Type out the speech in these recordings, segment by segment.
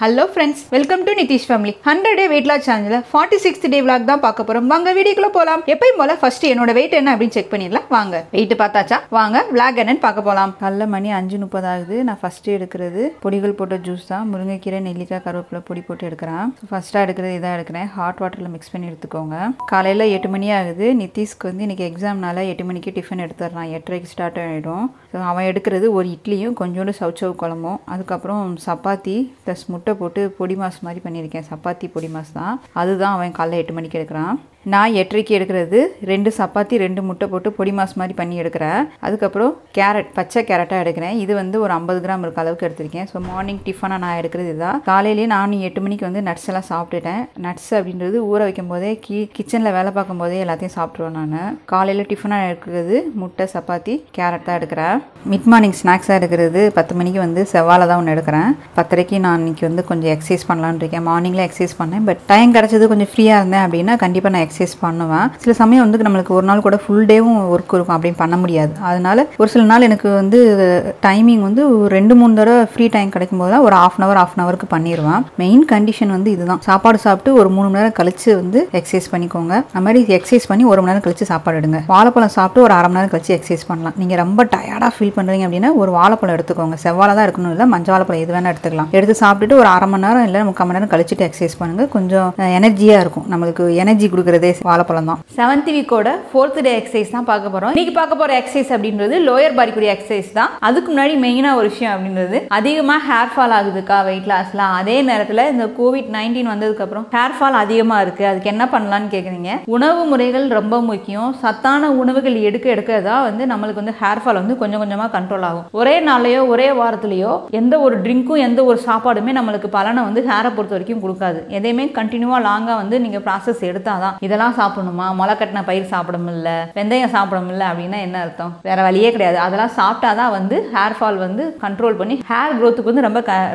Hello friends, welcome to NithishFamily. 100 day weight loss channel 46th day vlog தான் பார்க்க போறோம். வாங்க வீடியோக்குள்ள போலாம். எப்பவும் போல ஃபர்ஸ்ட் என்னோட weight என்ன அப்படி செக் பண்ணிடலாம். வாங்க. weight பார்த்தாச்சா? வாங்க vlog என்னன்னு பார்க்க போலாம். காலைல மணி 5:30 ஆகுது. நான் ஃபர்ஸ்ட் எடுக்கிறது பொடிகள் போட்ட ஜூஸ் தான். முருங்கைக்கீரை, நெல்லிக்காய், கருவேப்பிலை பொடி போட்டு எடுக்கறேன். ஃபர்ஸ்டா எடுக்கிறது இத எடுக்கறேன். ஹாட் வாட்டர்ல mix பண்ணி எடுத்துக்கோங்க. காலையில 8 மணி ஆகுது. நிதிஷ்க்கு வந்து இன்னைக்கு எக்ஸாம்னால 8 மணிக்கு டிஃபன் எடுத்துறலாம். 8:30க்கு ஸ்டார்ட் ஆயிடும். அவன் எடுக்கிறது ஒரு இட்லியும் கொஞ்சோண்டு சவுச்சவு குழம்பும் அதுக்கப்புறம் சப்பாத்தி ப்ளஸ் முட்டை போட்டு பொடி மாஸ் மாதிரி பண்ணியிருக்கேன். சப்பாத்தி பொடி மாஸ் தான். அதுதான் அவன் காலைல 8 மணிக்கு எடுக்கிறான். நான் 8:30க்கு எடுக்கிறது 2 சப்பாத்தி 2 முட்டை போட்டு பொடி மாஸ் மாதிரி பண்ணி எடுக்கிறேன். அதுக்கப்புறம் கேரட், பச்சை கேரட்டாக எடுக்கிறேன். இது வந்து ஒரு 50 கிராம் இருக்க அளவுக்கு எடுத்திருக்கேன். ஸோ மார்னிங் டிஃபனாக நான் எடுக்கிறது இதுதான். காலையிலேயே நான் 8 மணிக்கு வந்து நட்ஸ் எல்லாம் சாப்பிட்டுட்டேன். நட்ஸ் அப்படின்றது ஊற வைக்கும் போதே கிச்சனில் வேலை பார்க்கும் போதே எல்லாத்தையும் சாப்பிட்ருவேன் நான். காலையில் டிஃபனாக எடுக்கிறது முட்டை, சப்பாத்தி, கேரட் தான் எடுக்கிறேன். மிட் மார்னிங் ஸ்நாக்ஸாக எடுக்கிறது 10 மணிக்கு வந்து செவ்வாழை தான் ஒன்று எடுக்கிறேன். 10:30க்கு நான் இன்னைக்கு வந்து கொஞ்சம் எக்ஸசைஸ் பண்ணலான்னு இருக்கேன். மார்னிங்கில் எக்ஸசைஸ் பண்ணேன். பட் டைம் கிடச்சது கொஞ்சம் ஃப்ரீயாக இருந்தேன் அப்படின்னா கண்டிப்பாக நான் எக்ஸசைஸ் பண்ணுவேன். சில சமயம் வந்து நம்மளுக்கு ஒரு நாள் கூட ஃபுல் டேவும் ஒர்க் இருக்கும் அப்படின்னு பண்ண முடியாது. அதனால ஒரு சில நாள் எனக்கு வந்து டைமிங் வந்து 2-3 தடவை ஃப்ரீ டைம் கிடைக்கும் போது தான் ஒரு half அன் ஹவருக்கு பண்ணிடுவேன். மெயின் கண்டிஷன் வந்து இதுதான். சாப்பாடு சாப்பிட்டு ஒரு 3 மணி நேரம் கழிச்சு வந்து எக்ஸசைஸ் பண்ணிக்கோங்க. அந்த மாதிரி எக்ஸசைஸ் பண்ணி 1 மணி நேரம் கழிச்சு சாப்பாடு எடுங்க. வாழைப்பழம் சாப்பிட்டு ஒரு 1/2 மணி நேரம் கழிச்சு எக்ஸசைஸ் பண்ணலாம். நீங்கள் ரொம்ப டயர்டாக ஃபீல் பண்ணுறீங்க அப்படின்னா ஒரு வாழைப்பழம் எடுத்துக்கோங்க. செவ்வாழை தான் எடுக்கணும், இல்லை மஞ்சள் வாழைப்பழம் எது வேணால் எடுத்துக்கலாம். எடுத்து சாப்பிட்டுட்டு ஒரு 1/2 மணி நேரம் இல்லை 3/4 மணி நேரம் கழிச்சுட்டு எக்ஸசைஸ் பண்ணுங்க. கொஞ்சம் எனர்ஜியாக இருக்கும். நம்மளுக்கு எனர்ஜி கொடுக்குறதே வாழைப்பழம் தான். 7th வீக்கோட 4th டே எக்ஸசைஸ் தான் பார்க்க போறோம். இன்னைக்கு பார்க்க போற எக்ஸசைஸ் அப்படின்றது லோயர் பாடிக்குரிய எக்ஸசைஸ் தான். அதுக்கு முன்னாடி மெயினா ஒரு விஷயம் அப்படின்றது அதிகமா ஹேர் ஃபால் ஆகுதுக்கா வெயிட் லாஸ்ல. அதே நேரத்துல இந்த COVID-19 வந்ததுக்கு அப்புறம் ஹேர் ஃபால் அதிகமா இருக்கு. அதுக்கு என்ன பண்ணலாம்னு கேக்குறீங்க. உணவு முறைகள் ரொம்ப முக்கியம். சத்தான உணவுகள் எடுக்க தான் வந்து நம்மளுக்கு வந்து ஹேர் ஃபால் வந்து கொஞ்சம் கொஞ்சமா கண்ட்ரோல் ஆகும். ஒரே நாளையோ ஒரே வாரத்திலேயோ எந்த ஒரு ட்ரிங்க்கும் எந்த ஒரு சாப்பாடுமே நம்மளுக்கு பலனை வந்து ஹேரை பொறுத்த வரைக்கும் கொடுக்காது. எதையுமே கண்டினியூவா லாங்கா வந்து நீங்க ப்ராசஸ் எடுத்தாதான் இதெல்லாம் சாப்பிடணுமா, முளைக்கட்டின பயிர் சாப்பிட முடியல, வெந்தயம் சாப்பிட முடியல அப்படின்னா என்ன அர்த்தம்? வேற வழியே கிடையாது. அதெல்லாம் சாப்பிட்டாதான் வந்து ஹேர் ஃபால் வந்து கண்ட்ரோல் பண்ணி ஹேர் க்ரோத்துக்கு வந்து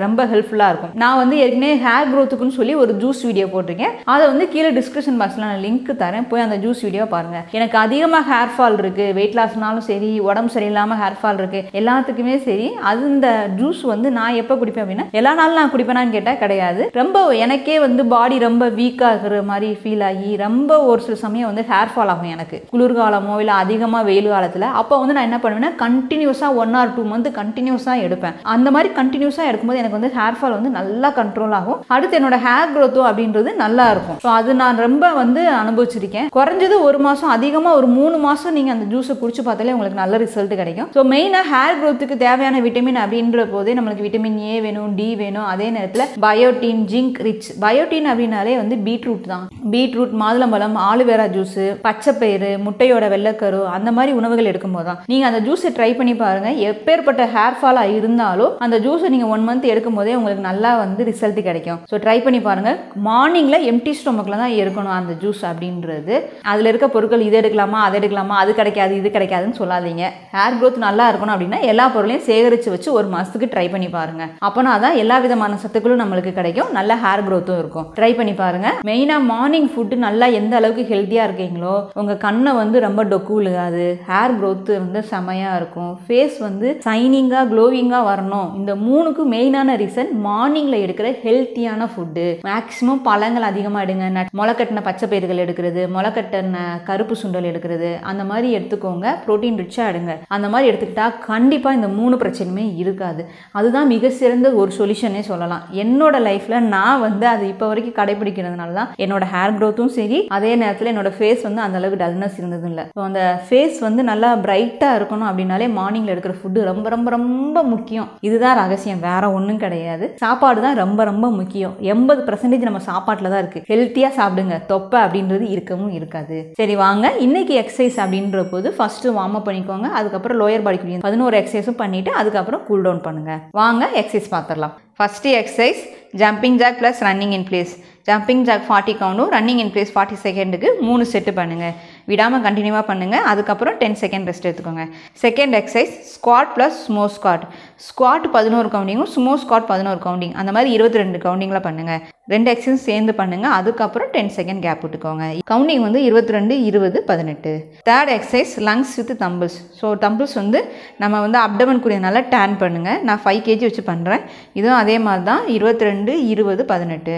ரொம்ப ஹெல்ப்ஃபுல்லா இருக்கும். நான் வந்து ஏற்கனவே ஹேர் க்ரோத்துக்குன்னு சொல்லி ஒரு ஜூஸ் வீடியோ போட்டிருக்கேன். அதை வந்து கீழே டிஸ்கிரிப்ஷன் பாக்ஸ்ல நான் லிங்க் தரேன். போய் அந்த ஜூஸ் வீடியோ பாருங்க. எனக்கு அதிகமாக ஹேர் ஃபால் இருக்கு, வெயிட் லாஸ்னாலும் சரி, உடம்பு சரியில்லாமல் ஹேர் ஃபால் இருக்கு, எல்லாத்துக்குமே சரி. அது இந்த ஜூஸ் வந்து நான் எப்போ குடிப்பேன் அப்படின்னா எல்லா நாளும் நான் குடிப்பேனான்னு கேட்டால் கிடையாது. ரொம்ப எனக்கே வந்து பாடி ரொம்ப வீக்காக இருக்கிற மாதிரி ஃபீல் ஆகி ரொம்ப ஒரு சில சமயம் வந்து ஹேர் ஃபால் ஆகும். எனக்கு குளிர்காலமோ இல்லை அதிகமாக வெயில் காலத்தில் அப்போ வந்து நான் என்ன பண்ணுவேன்னா கண்டினியூஸாக 1 or 2 months கண்டினியூஸாக எடுப்பேன். அந்த மாதிரி கண்டினியூஸாக எடுக்கும்போது எனக்கு வந்து ஹேர் ஃபால் வந்து நல்லா கண்ட்ரோல் ஆகும். அடுத்து என்னோட ஹேர் க்ரோத்தும் அப்படின்றது நல்லா இருக்கும். ஸோ அது நான் ரொம்ப வந்து அனுபவிச்சிருக்கேன். குறைஞ்சது 1 மாதம், அதிகமாக ஒரு 3 மாதம் நீங்கள் அந்த ஜூஸை குடிச்சு பார்த்தாலே உங்களுக்கு நல்ல ரிசல்ட் கிடைக்கும். ஸோ மெயினாக ஹேர் க்ரோத்துக்கு தேவையான விட்டமின் அப்படின்ற போதே நம்மளுக்கு விட்டமின் ஏ வேணும், டி வேணும். அதே நேரத்தில் பயோட்டின், ஜிங்க் ரிச். பயோட்டின் அப்படின்னாலே வந்து பீட்ரூட் தான். பீட்ரூட், மாதுளம்பழம், ஆலுவேரா ஜூஸ், பச்சைப்பயிறு, முட்டையோட வெள்ளைக்கரு, அந்த மாதிரி உணவுகள் எடுக்கும்போது தான் நீங்க அந்த ஜூஸை ட்ரை பண்ணி பாருங்க. எப்பேற்பட்ட ஹேர் ஃபால் இருந்தாலும் அந்த ஜூஸை நீங்க 1 month எடுக்கும் போதே உங்களுக்கு நல்லா வந்து ரிசல்ட் கிடைக்கும். ஸோ ட்ரை பண்ணி பாருங்க. மார்னிங்ல எம்டி ஸ்டொமக்ல தான் இருக்கணும் அந்த ஜூஸ் அப்படின்றது. அதுல இருக்க பொருட்கள் இது எடுக்கலாமா, அது எடுக்கலாமா, அது கிடைக்காது, இது கிடைக்காதுன்னு சொல்லாதீங்க. ஹேர் க்ரோத் நல்லா இருக்கணும் அப்படின்னா எல்லா பொருளையும் சேகரிச்சு வச்சு 1 மாசத்துக்கு ட்ரை பண்ணி பாருங்க. அப்போனா தான் எல்லா விதமான சத்துக்களும் நம்மளுக்கு கிடைக்கும், நல்ல ஹேர் க்ரோத்தும் இருக்கும். ட்ரை பண்ணி பாருங்க. மெயினா மார்னிங் ஃபுட் நல்லா எந்த அளவுக்கு ஹெல்த்தியா இருக்கீங்களோ உங்க கண்ணை வந்து ரொம்ப டொக்கு விழுகாது, ஹேர் க்ரோத் வந்து செமையா இருக்கும், ஃபேஸ் வந்து சைனிங்கா க்ளோவிங்கா வரணும். இந்த 3க்கு மெயினான ரீசன் மார்னிங்ல எடுக்கிற ஹெல்த்தியான ஃபுட்டு. மேக்ஸிமம் பழங்கள் அதிகமா எடுங்க. முளைக்கட்டின பச்சை பயிர்கள் எடுக்கிறது, முளைக்கட்டின கருப்பு சுண்டல் எடுக்கிறது, அந்த மாதிரி எடுத்துக்கோங்க. புரோட்டீன் ரிச்சா எடுங்க. அந்த மாதிரி எடுத்துக்கிட்டா கண்டிப்பா இந்த 3 பிரச்சனையுமே இருக்காது. அதுதான் மிக சிறந்த ஒரு சொல்யூஷனே சொல்லலாம். என்னோட லைஃப்ல நான் வந்து அது இப்போ வரைக்கும் கடைபிடிக்கிறதுனால தான் என்னோட ஹேர் க்ரோத்தும் சரி, அதே நேரத்தில் என்னோட ஃபேஸ் வந்து அந்த அளவுக்கு டல்னஸ் இருந்தது இல்லை. ஸோ அந்த ஃபேஸ் வந்து நல்லா பிரைட்டாக இருக்கணும் அப்படின்னாலே மார்னிங்கில் எடுக்கிற ஃபுட்டு ரொம்ப ரொம்ப ரொம்ப முக்கியம். இதுதான் ரகசியம், வேற ஒன்றும் கிடையாது. சாப்பாடு தான் ரொம்ப ரொம்ப முக்கியம். 80% நம்ம சாப்பாட்டில் தான் இருக்கு. ஹெல்த்தியாக சாப்பிடுங்க. தொப்பை அப்படின்றது இருக்கவும் இருக்காது. சரி வாங்க, இன்னைக்கு எக்ஸசைஸ் அப்படின்ற போது ஃபர்ஸ்ட் வார்ம் அப் பண்ணிக்கோங்க. அதுக்கப்புறம் லோயர் பாடிக்கு 11 எக்ஸசைஸும் பண்ணிட்டு அதுக்கப்புறம் கூல் டவுன் பண்ணுங்க. வாங்க எக்ஸசைஸ் பார்த்துடலாம். First exercise jumping jack plus running in place. Jumping jack 40 கவுண்டும், ரன்னிங் இன் பிளேஸ் 40 செகண்டுக்கு 3 செட்டு பண்ணுங்க. விடாமல் கண்டினியூவாக பண்ணுங்கள். அதுக்கப்புறம் 10 செகண்ட் ரெஸ்ட் எடுத்துக்கோங்க. Second exercise squat plus sumo squat. Squat 11 கவுண்டிங்கும் ஸ்மோ ஸ்குவாட் 11 கவுண்டிங், அந்த மாதிரி 22 கவுண்டிங்கில் பண்ணுங்கள். 2 எக்ஸசைஸ் சேர்ந்து பண்ணுங்கள். அதுக்கப்புறம் 10 செகண்ட் கேப் விட்டுக்கோங்க. கவுண்டிங் வந்து 22, 20, 18. Third exercise lungs with tumbles. So tumbles வந்து நம்ம வந்து அப்டமன் கூடியனால டேன் பண்ணுங்கள். நான் 5 kg வச்சு பண்ணுறேன். இதுவும் அதே மாதிரி தான் 22, 20, 18.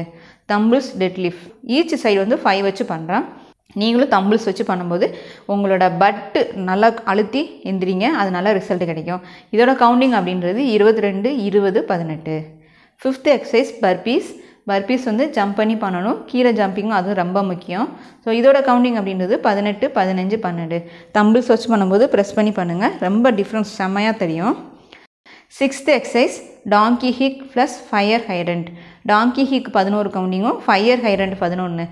Dumbbells deadlift each side வந்து 5 வச்சு பண்ணுறேன். நீங்களும் தம்பிள்ஸ் வச்சு பண்ணும்போது உங்களோட பட்டு நல்லா அழுத்தி எந்திரிங்க, அது நல்ல ரிசல்ட் கிடைக்கும். இதோட கவுண்டிங் அப்படின்றது 22, 20, 18. Fifth exercise burpees. பர்பீஸ் வந்து ஜம்ப் பண்ணி பண்ணணும். கீழே ஜம்பிங்கும் அதுவும் ரொம்ப முக்கியம். ஸோ இதோட கவுண்டிங் அப்படின்றது 18, 15, 12. தம்பிள்ஸ் வச்சு பண்ணும்போது ப்ரெஸ் பண்ணி பண்ணுங்கள், ரொம்ப டிஃப்ரென்ஸ் செம்மையாக தெரியும். Sixth exercise donkey kick plus fire hydrant. Donkey kick 11 கவுண்டிங்கும் ஃபயர் ஹைரண்ட் 11.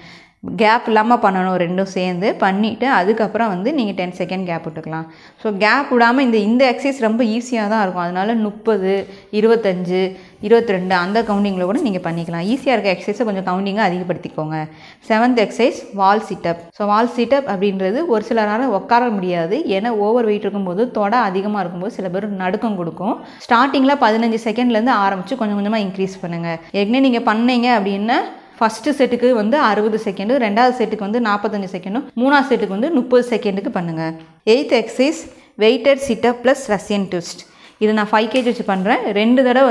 கேப் இல்லாமல் பண்ணணும், ரெண்டும் சேர்ந்து பண்ணிவிட்டு அதுக்கப்புறம் வந்து நீங்கள் 10 செகண்ட் கேப் விட்டுக்கலாம். ஸோ கேப் விடாமல் இந்த எக்ஸசைஸ் ரொம்ப ஈஸியாக தான் இருக்கும். அதனால 30, 25, 22 அந்த கவுண்டிங்கில் கூட நீங்கள் பண்ணிக்கலாம். ஈஸியாக இருக்க எக்ஸசைஸை கொஞ்சம் கவுண்டிங்காக அதிகப்படுத்திக்கோங்க. செவன்த் எக்ஸசைஸ் வால் சிட்டப். ஸோ வால் சிட்டப் அப்படின்றது ஒரு சிலரால் உட்கார முடியாது, ஏன்னா ஓவர் வெயிட் இருக்கும்போது தொடை அதிகமாக இருக்கும்போது சில பேர் நடுக்கம் கொடுக்கும். ஸ்டார்டிங்கில் 15 செகண்ட்லேருந்து ஆரம்பித்து கொஞ்சம் கொஞ்சமாக இன்க்ரீஸ் பண்ணுங்கள். ஏற்கனவே நீங்கள் பண்ணீங்க அப்படின்னா ஃபஸ்ட்டு செட்டுக்கு வந்து 60 செகண்டு, ரெண்டாவது செட்டுக்கு வந்து 45 செகண்டும், மூணாவது செட்டுக்கு வந்து 30 செகண்டுக்கு பண்ணுங்கள். Eighth exercise weighted situp plus Russian twist. இது நான் 5 kg வச்சு பண்ணுறேன். ரெண்டு தடவை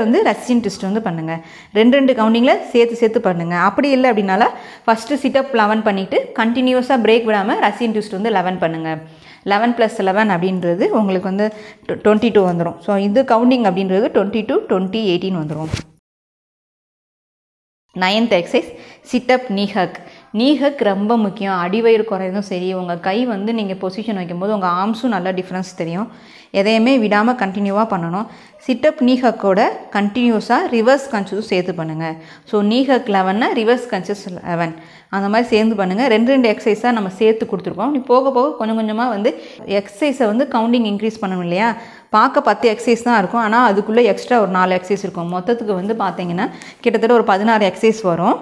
வந்து ரஷ்யன் ட்விஸ்ட் வந்து பண்ணுங்கள். 2 கவுண்டிங்கில் சேர்த்து பண்ணுங்கள். அப்படி இல்லை அப்படின்னால ஃபஸ்ட்டு சிட்டப் 11 பண்ணிவிட்டு கண்டினியூஸாக பிரேக் விடாமல் ரஷ்யன் ட்விஸ்ட் வந்து 11 பண்ணுங்கள். 11 + 11 அப்படின்றது உங்களுக்கு வந்து 22 வந்துடும். ஸோ இது கவுண்டிங் அப்படின்றது 22, 20, 18 வந்துடும். 9th எக்ஸசைஸ் சிட்டப் நீ ஹக். நீ ஹக் ரொம்ப முக்கியம். அடிவயிறு குறையதும் சரி, உங்கள் கை வந்து நீங்கள் பொசிஷன் வைக்கும்போது உங்கள் ஆர்ம்ஸும் நல்ல டிஃப்ரென்ஸ் தெரியும். எதையுமே விடாமல் கண்டினியூவாக பண்ணணும். சிட்டப் நீ ஹக்கோட கண்டினியூஸாக ரிவர்ஸ் கன்சஸும் சேர்த்து பண்ணுங்கள். ஸோ நீ ஹக் 11னா ரிவர்ஸ் கன்சஸ் 11 அந்த மாதிரி சேர்ந்து பண்ணுங்கள். 2 எக்ஸசைஸாக நம்ம சேர்த்து கொடுத்துருக்கோம். நீ போக போக கொஞ்சம் கொஞ்சமாக வந்து எக்ஸசைஸை வந்து கவுண்டிங் இன்க்ரீஸ் பண்ணணும் இல்லையா. பார்க்க 10 எக்ஸசைஸ் தான் இருக்கும், ஆனால் அதுக்குள்ளே எக்ஸ்ட்ரா ஒரு 4 எக்ஸசைஸ் இருக்கும். மொத்தத்துக்கு வந்து பார்த்தீங்கன்னா கிட்டத்தட்ட ஒரு 16 எக்ஸசைஸ் வரும்.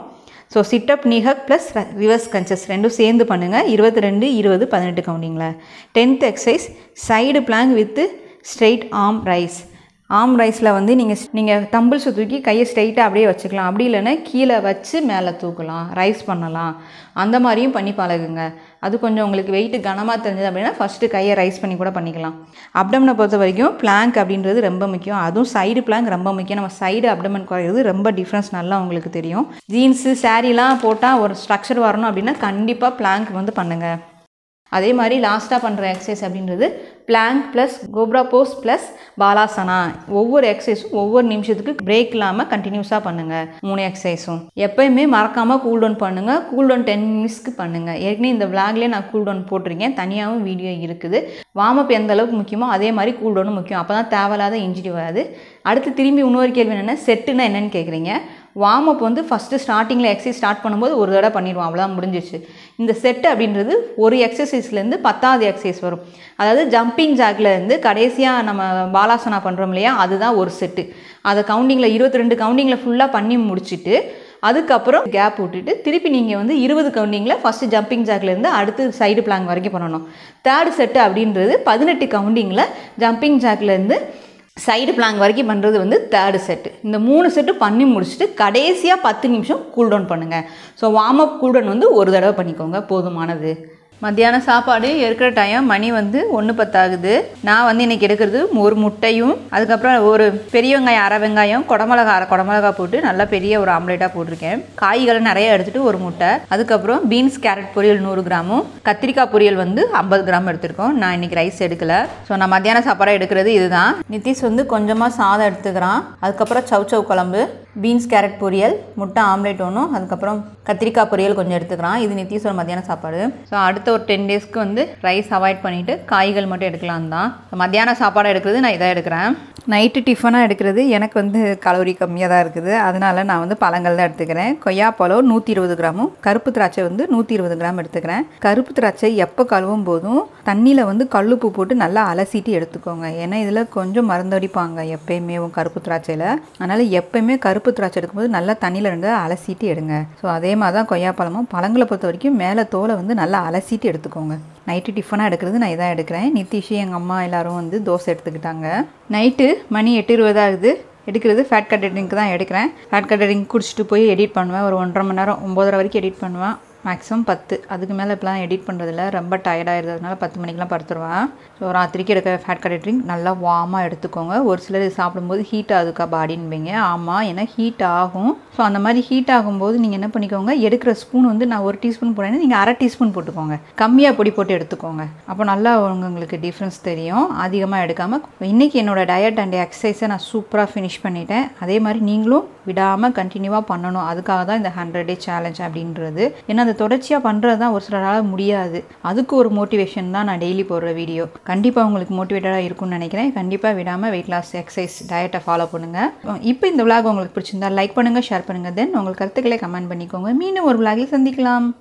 ஸோ சிட்டப் நீ ஹக் ப்ளஸ் ரிவர்ஸ் கன்சஸ் ரெண்டும் சேர்ந்து பண்ணுங்கள். 22, 20, 18 கவுண்டிங்கில். 10th exercise side plank with straight arm raise. Arm ரைஸில் வந்து நீங்கள் தம்பிள்ஸை தூக்கி கையை ஸ்ட்ரெயிட்டாக அப்படியே வச்சுக்கலாம். அப்படி இல்லைன்னா கீழே வச்சு மேலே தூக்கலாம், ரைஸ் பண்ணலாம். அந்த மாதிரியும் பண்ணி பழகுங்க. அது கொஞ்சம் உங்களுக்கு வெயிட்டு கனமாக தெரிஞ்சது அப்படின்னா ஃபஸ்ட்டு கையை ரைஸ் பண்ணி கூட பண்ணிக்கலாம். அப்டமனை பொறுத்த வரைக்கும் பிளாங்க் அப்படின்றது ரொம்ப முக்கியம். அதுவும் சைடு பிளாங்க் ரொம்ப முக்கியம். நம்ம சைடு அப்டமன் குறையிறது ரொம்ப டிஃப்ரென்ஸ் நல்லா உங்களுக்கு தெரியும். ஜீன்ஸு சாரீலாம் போட்டால் ஒரு ஸ்ட்ரக்சர் வரணும் அப்படின்னா கண்டிப்பாக பிளாங்க் வந்து பண்ணுங்கள். அதே மாதிரி லாஸ்ட்டாக பண்ணுற எக்ஸசைஸ் அப்படின்றது plank plus cobra pose plus balasana. ஒவ்வொரு எக்ஸசைஸும் ஒவ்வொரு நிமிஷத்துக்கு பிரேக் இல்லாமல் கண்டினியூஸாக பண்ணுங்கள். 3 எக்ஸசைஸும் எப்போயுமே மறக்காமல் கூல் டவுன் பண்ணுங்கள். கூல் டவுன் 10 மினிட்ஸ்க்கு பண்ணுங்கள். ஏற்கனவே இந்த விளாக்லேயே நான் கூல் டவுன் போட்டிருக்கேன், தனியாகவும் வீடியோ இருக்குது. வார்ம் அப் எந்த அளவுக்கு முக்கியமோ அதே மாதிரி கூல் டவுனும் முக்கியம். அப்போ தான் தேவையில்லாத இன்ஜுரி வராது. அடுத்து திரும்பி இன்னொரு கேள்வி என்னென்னா, செட்டுன்னா என்னென்னு கேட்குறீங்க. வார்ம் அப் வந்து ஃபஸ்ட்டு ஸ்டார்டிங்கில் எக்ஸசைஸ் ஸ்டார்ட் பண்ணும்போது ஒரு தடவை பண்ணிடுவோம், அவ்வளோதான் முடிஞ்சிச்சு. இந்த செட்டு அப்படின்றது ஒரு எக்ஸசைஸ்லேருந்து 10வது எக்ஸசைஸ் வரும். அதாவது ஜம்பிங் ஜாக்லேருந்து கடைசியாக நம்ம பாலாசனா பண்ணுறோம் இல்லையா, அதுதான் ஒரு செட்டு. அதை கவுண்டிங்கில் 22 கவுண்டிங்கில் ஃபுல்லாக பண்ணி முடிச்சுட்டு அதுக்கப்புறம் கேப் விட்டுட்டு திருப்பி நீங்கள் வந்து 20 கவுண்டிங்கில் ஃபஸ்ட்டு ஜம்பிங் ஜாக்லேருந்து அடுத்து சைடு பிளாங்க் வரைக்கும் பண்ணணும். தேர்டு செட்டு அப்படின்றது 18 கவுண்டிங்கில் ஜம்பிங் ஜாக்லேருந்து சைடு பிளாங்க் வரைக்கும் பண்ணுறது வந்து தேர்டு செட்டு. இந்த 3 செட்டு பண்ணி முடிச்சுட்டு கடைசியாக 10 நிமிஷம் கூல்டவுன் பண்ணுங்கள். ஸோ வார்ம் அப் கூல்டவுன் வந்து ஒரு தடவை பண்ணிக்கோங்க, போதுமானது. மத்தியானம் சாப்பாடு இருக்கிற டைம் மணி வந்து 1:10 ஆகுது. நான் வந்து இன்றைக்கி எடுக்கிறது ஒரு முட்டையும் அதுக்கப்புறம் ஒரு பெரிய வெங்காயம், அரை வெங்காயம், குடமிளகா போட்டு நல்லா பெரிய ஒரு ஆம்லேட்டாக போட்டிருக்கேன். காய்களை நிறைய எடுத்துகிட்டு ஒரு முட்டை, அதுக்கப்புறம் பீன்ஸ் கேரட் பொரியல் 100 கிராமும், கத்திரிக்காய் பொரியல் வந்து 50 கிராம் எடுத்துருக்கோம். நான் இன்றைக்கி ரைஸ் எடுக்கலை. ஸோ நான் மத்தியான சாப்பாடாக எடுக்கிறது இதுதான். நிதிஷ் வந்து கொஞ்சமாக சாதம் எடுத்துக்கிறான். அதுக்கப்புறம் சவ் குழம்பு, பீன்ஸ் கேரட் பொரியல், முட்டை ஆம்லேட் ஒன்றும், அதுக்கப்புறம் கத்திரிக்காய் பொரியல் கொஞ்சம் எடுத்துக்கிறான். இது நிதிஷோட மத்தியான சாப்பாடு. ஸோ அடுத்த ஒரு 10 டேஸ்க்கு வந்து ரைஸ் அவாய்ட் பண்ணிவிட்டு காய்கள் மட்டும் எடுக்கலாம் தான். மத்தியான சாப்பாடாக எடுக்கிறது நான் இதாக எடுக்கிறேன். நைட்டு டிஃபனாக எடுக்கிறது எனக்கு வந்து கலோரி கம்மியாக தான் இருக்குது. அதனால் நான் வந்து பழங்கள் தான் எடுத்துக்கிறேன். கொய்யாப்பழம் 120 கிராமும், கருப்பு திராட்சை வந்து 120 கிராம் எடுத்துக்கிறேன். கருப்பு திராட்சை எப்போ கழுவும் போதும் தண்ணியில் வந்து கல்லுப்பு போட்டு நல்லா அலசிட்டு எடுத்துக்கோங்க. ஏன்னா இதில் கொஞ்சம் மருந்தடிப்பாங்க எப்பயுமே கருப்பு திராட்சையில். அதனால் எப்பயுமே கருப்பு கருப்பு திராட்சை எடுக்கும்போது நல்லா தண்ணியில் இருந்து அலசிட்டு எடுங்க. ஸோ அதே மாதிரி தான் கொய்யாப்பழமும். பழங்களை பொறுத்த வரைக்கும் மேலே தோலை வந்து நல்லா அலசிட்டு எடுத்துக்கோங்க. நைட்டு டிஃபனாக எடுக்கிறது நான் இதான் எடுக்கிறேன். நித்திஷ் எங்கள் அம்மா எல்லோரும் வந்து தோசை எடுத்துக்கிட்டாங்க. நைட்டு மணி 8:20 ஆகுது. எடுக்கிறது ஃபேட் கட்டர் ட்ரிங்க் தான் எடுக்கிறேன். ஃபேட் கட்டர் ட்ரிங்க் குடிச்சிட்டு போய் எடிட் பண்ணுவேன். ஒரு 1.5 மணி நேரம் 9:30 வரைக்கும் எடிட் பண்ணுவேன். மேக்ஸிமம் 10. அதுக்கு மேலே இப்போலாம் எடிட் பண்ணுறதில்ல, ரொம்ப டயர்டாகிடுறதுனால 10 மணிக்கெலாம் படுத்துருவேன். ஸோ ராத்திரிக்கு எடுக்க ஃபேட் கட்டர் ட்ரிங்க் நல்லா வார்மாக எடுத்துக்கோங்க. ஒரு சிலர் சாப்பிடும்போது ஹீட் ஆகுதுக்கா பாடின்பீங்க. ஆமாம், ஏன்னா ஹீட் ஆகும். ஸோ அந்த மாதிரி ஹீட் ஆகும்போது நீங்கள் என்ன பண்ணிக்கோங்க, எடுக்கிற ஸ்பூன் வந்து நான் 1 டீஸ்பூன் போடுறேன்னா நீங்கள் 1/2 டீஸ்பூன் போட்டுக்கோங்க. கம்மியாக பொடி போட்டு எடுத்துக்கோங்க. அப்போ நல்லா உங்களுக்கு டிஃப்ரென்ஸ் தெரியும். அதிகமாக எடுக்காமல். இன்றைக்கி என்னோடய டயட் அண்ட் எக்ஸசைஸை நான் சூப்பராக ஃபினிஷ் பண்ணிட்டேன். அதே மாதிரி நீங்களும் விடாமல் கண்டினியூவாக பண்ணணும். அதுக்காக தான் இந்த 100 டே சேலஞ்ச் அப்படின்றது. ஏன்னா அது தொடர்ச்சியாக பண்ணுறது தான் ஒரு சிலரால் முடியாது. அதுக்கு ஒரு மோட்டிவேஷன் தான் நான் டெய்லி போடுற வீடியோ. கண்டிப்பாக உங்களுக்கு மோட்டிவேட்டடாக இருக்கும்னு நினைக்கிறேன். கண்டிப்பாக விடாமல் வெயிட் லாஸ் எக்ஸசைஸ் டயட்டை ஃபாலோ பண்ணுங்கள். இப்போ இந்த விளாக் உங்களுக்கு பிடிச்சிருந்தா லைக் பண்ணுங்கள், ஷேர் பண்ணுங்கள். தென் உங்கள் கருத்துக்களை கமெண்ட் பண்ணிக்கோங்க. மீண்டும் ஒரு விளாகில் சந்திக்கலாம்.